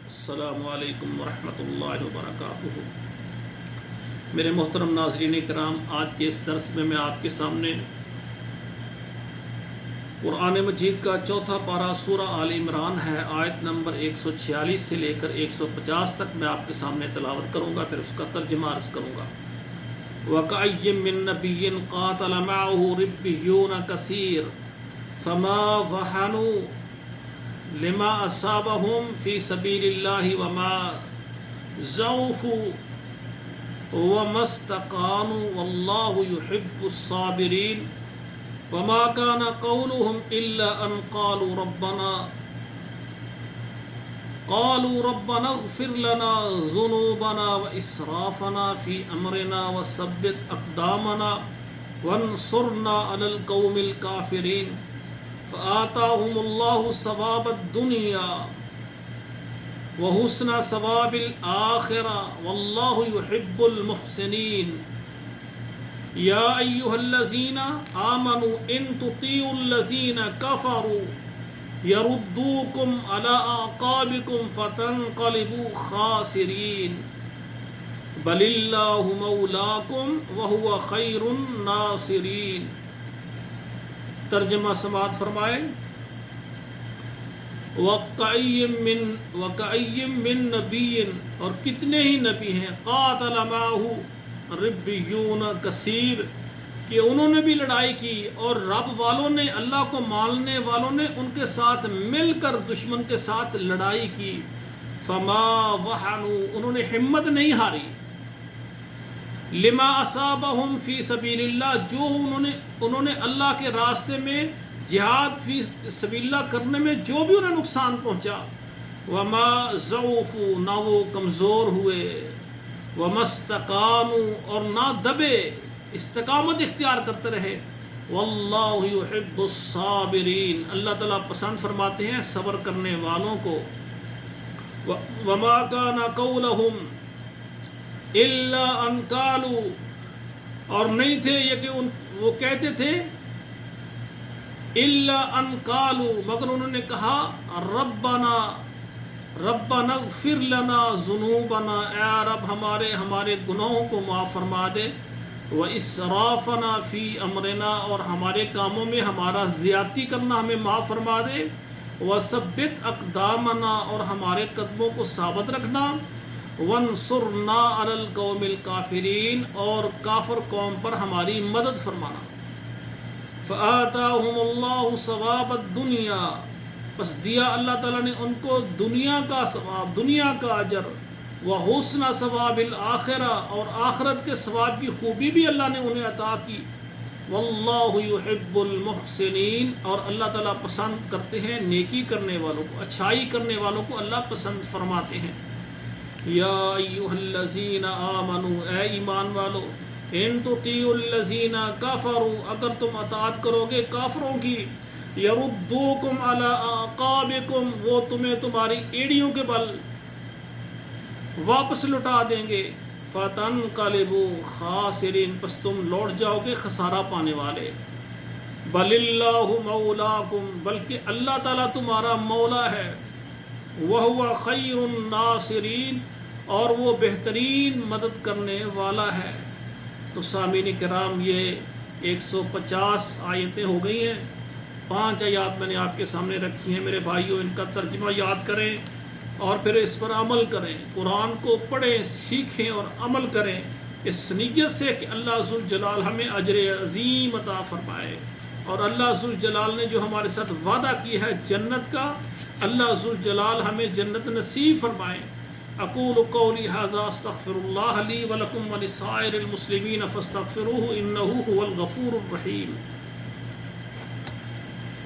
السلام علیکم ورحمۃ اللہ وبرکاتہ۔ میرے محترم ناظرین کرام، آج کے اس درس میں آپ کے سامنے قرآن مجید کا چوتھا پارہ سورہ آل عمران ہے، آیت نمبر 146 سے لے کر 150 تک میں آپ کے سامنے تلاوت کروں گا، پھر اس کا ترجمہ عرض کروں گا۔ وَكَأَيٍّ مِّن نَّبِيٍّ قَاتَلَ مَعَهُ رِبِّيُّونَ كَثِيرٌ فَمَا وَهَنُوا لما اصابهم في سبيل الله وما ضعفوا وما استقاموا والله يحب الصابرين وما كان قولهم الا ان قالوا ربنا اغفر لنا ذنوبنا واسرافنا في امرنا وثبت اقدامنا وانصرنا على القوم الكافرين فآتاهم الله ثواب الدنيا وحسن ثواب الآخرة والله يحب المحسنين يا أيها الذين آمنوا إن تطيعوا الذين كفروا يردوكم على أعقابكم فتنقلبوا خاسرين بل الله مولاكم وهو خير الناصرين۔ ترجمہ سماعت فرمائے۔ وَكَأَيٍّ مِّن نَّبِيٍّ، اور کتنے ہی نبی ہیں، قَاتَلَ مَعَهُ رِبِّيُّونَ كَثِيرٌ، کہ انہوں نے بھی لڑائی کی اور رب والوں نے، اللہ کو ماننے والوں نے ان کے ساتھ مل کر دشمن کے ساتھ لڑائی کی۔ فَمَا وَهَنُوا، انہوں نے ہمت نہیں ہاری، لما اصابہم فی سبیل اللہ، جو انہوں نے اللہ کے راستے میں جہاد فی سبیل اللہ کرنے میں جو بھی انہیں نقصان پہنچا، وما ضعفوا، نہ وہ کمزور ہوئے، وما استقاموا، اور نہ دبے، استقامت اختیار کرتے رہے، واللہ یحب الصابرین، اللہ تعالیٰ پسند فرماتے ہیں صبر کرنے والوں کو۔ وما کان قولہم الا ان قالوا، اور نہیں تھے یہ کہ وہ کہتے تھے، الا ان قالوا، مگر انہوں نے کہا، ربنا اغفر لنا ذنوبنا، اے رب ہمارے گناہوں کو معاف فرما دے، واسرافنا فی امرنا، اور ہمارے کاموں میں ہمارا زیادتی کرنا ہمیں معاف فرما دے، وثبت اقدامنا، اور ہمارے قدموں کو ثابت رکھنا، وانصرنا علی القوم الکافرین، اور کافر قوم پر ہماری مدد فرمانا۔ فآتاہم اللہ ثواب الدنیا، پس دیا اللہ تعالیٰ نے ان کو دنیا کا ثواب، دنیا کا اجر، وحسن ثواب الآخرہ، اور آخرت کے ثواب کی خوبی بھی اللہ نے انہیں عطا کی۔ واللہ یحب المحسنین، اور اللہ تعالیٰ پسند کرتے ہیں نیکی کرنے والوں کو، اچھائی کرنے والوں کو اللہ پسند فرماتے ہیں۔ یا ایھا الذین آمنوا، اے ایمان والو، ان تطیعوا الذین کفروا، اگر تم اطاعت کرو گے کافروں کی، یردوکم علی اعقابکم، وہ تمہیں تمہاری ایڑیوں کے بل واپس لٹا دیں گے، فتنقلبوا خاسرین، پس تم لوٹ جاؤ گے خسارہ پانے والے۔ بل اللہ مولاکم، بلکہ اللہ تعالیٰ تمہارا مولا ہے، وَهُوَ خَيْرُ النَّاصِرِينَ، اور وہ بہترین مدد کرنے والا ہے۔ تو سامعین کرام، یہ 150 آیتیں ہو گئی ہیں، 5 آیات میں نے آپ کے سامنے رکھی ہیں میرے بھائیوں، ان کا ترجمہ یاد کریں اور پھر اس پر عمل کریں، قرآن کو پڑھیں، سیکھیں اور عمل کریں، اس نیت سے کہ اللہ ذوالجلال ہمیں اجر عظیم عطا فرمائے، اور اللہ ذوالجلال نے جو ہمارے ساتھ وعدہ کیا ہے جنت کا، اللہ ذوالجلال ہمیں جنت نصیب فرمائے۔ اقول قولی ھذا استغفر اللہ لی ولکم ولسائر المسلمین فاستغفروہ انہ ھو الغفور الرحیم۔